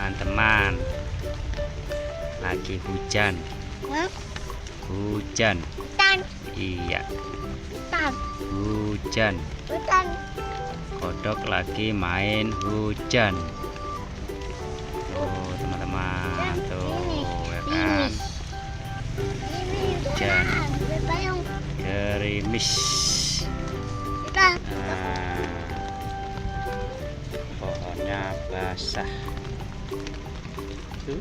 teman-teman, lagi hujan. Hujan. Iya, hujan. Kodok lagi main hujan. Oh teman-teman, tuh ya kan, hujan gerimis. Pohonnya basah tuh.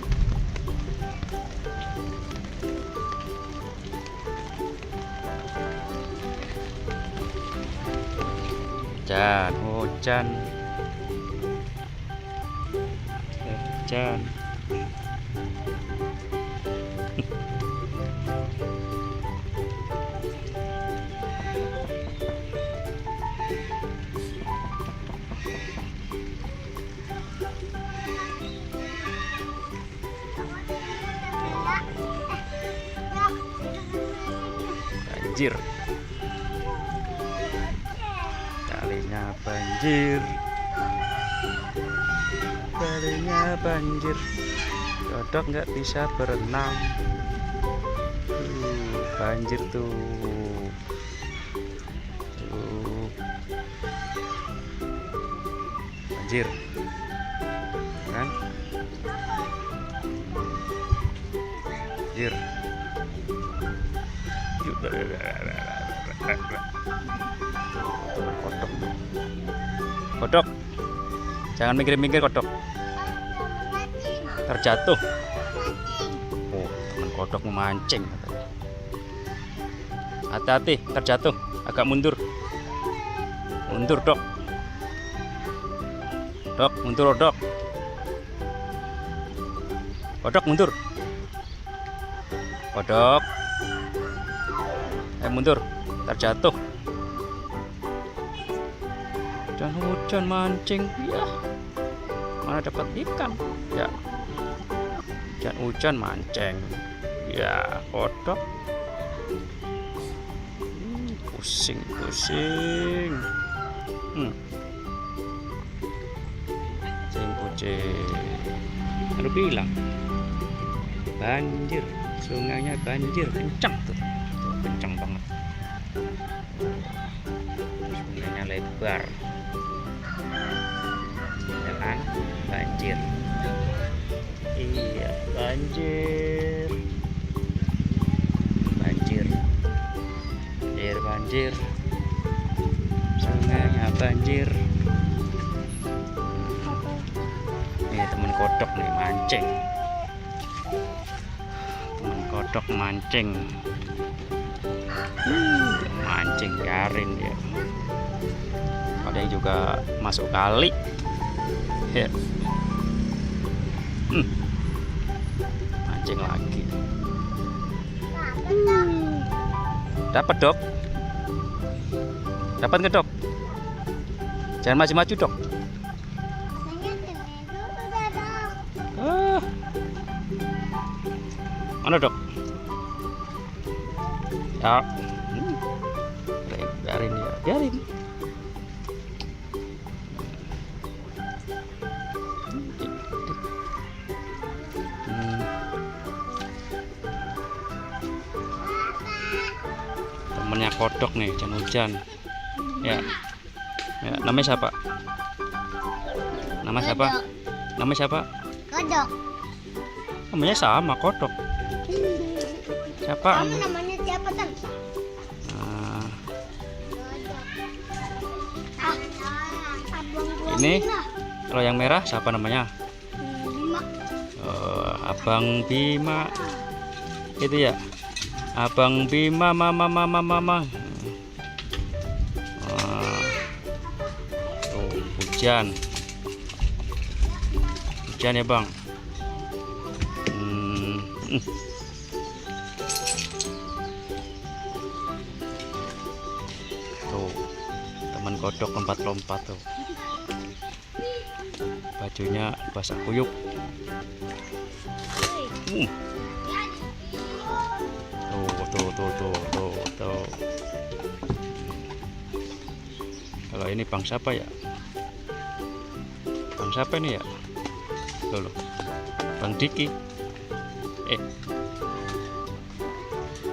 Hujan, hujan. Banjir. Kalinya banjir. Kalinya banjir. Kodok nggak bisa berenang. Banjir tuh. Banjir. Kan? Banjir. Kodok, kodok, jangan mikir-mikir kodok, terjatuh. Oh, teman kodok memancing. Hati-hati, terjatuh. Agak mundur, mundur dok, dok, mundur dok, kodok mundur, kodok. Mundur, terjatuh. Dan hujan mancing, ya. Mana dapat ikan? Ya. Hujan mancing, ya. Kodok. Pusing, pusing. Kucing. Baru bilang banjir, sungainya banjir kencang tuh. Kencang banget, sungainya lebar, ya kan? Banjir, iya banjir, banjir, banjir, banjir, sungainya banjir. Nih temen kodok nih mancing, temen kodok mancing. Mancing garin ya. Ada yang juga masuk kali ya. Mancing lagi. Dapat dok, dapat nggak dok? Jangan maju-maju dok. Mana dok? Ya, biarin ya, biarin. Temennya kodok nih, hujan-hujan. Ya, ya, namanya siapa? Nama siapa? Nama siapa? Kodok. Namanya sama kodok. Siapa? Kamu namanya siapa kan? Ini kalau yang merah siapa namanya? Bima. Abang Bima. Itu ya. Abang Bima, mama. Tuh, hujan. Hujan ya bang. Tuh, teman kodok lompat-lompat tuh. Bajunya basah kuyup. Tuh. Kalau ini bang siapa ya? Bang siapa ini ya? Loh, Bang Diki.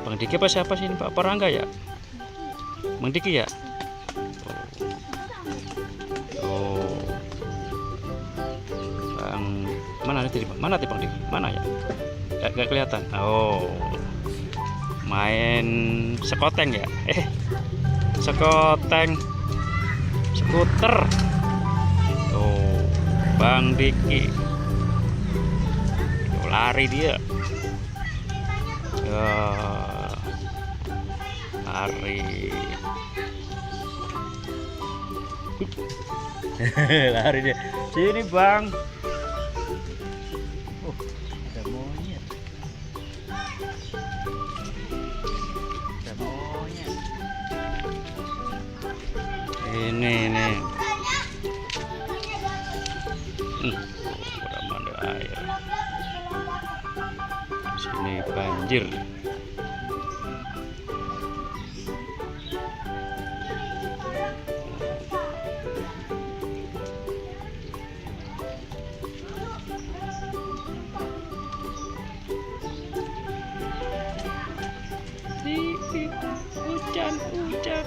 Bang Diki apa siapa sih ini, Pak Rangga ya? Bang Diki ya? Oh. Bang mana tadi? Mana tadi Bang Diki? Mana ya? Gak kelihatan. Oh. Main sekoteng ya? Sekoteng. Skuter. Oh, Bang Diki. Oh, lari dia. Ya, lari. Lari dia. Sini Bang. Oh, ada monyet. Ada monyet. Ini nih. Udah mandi air. Sini banjir. Hujan.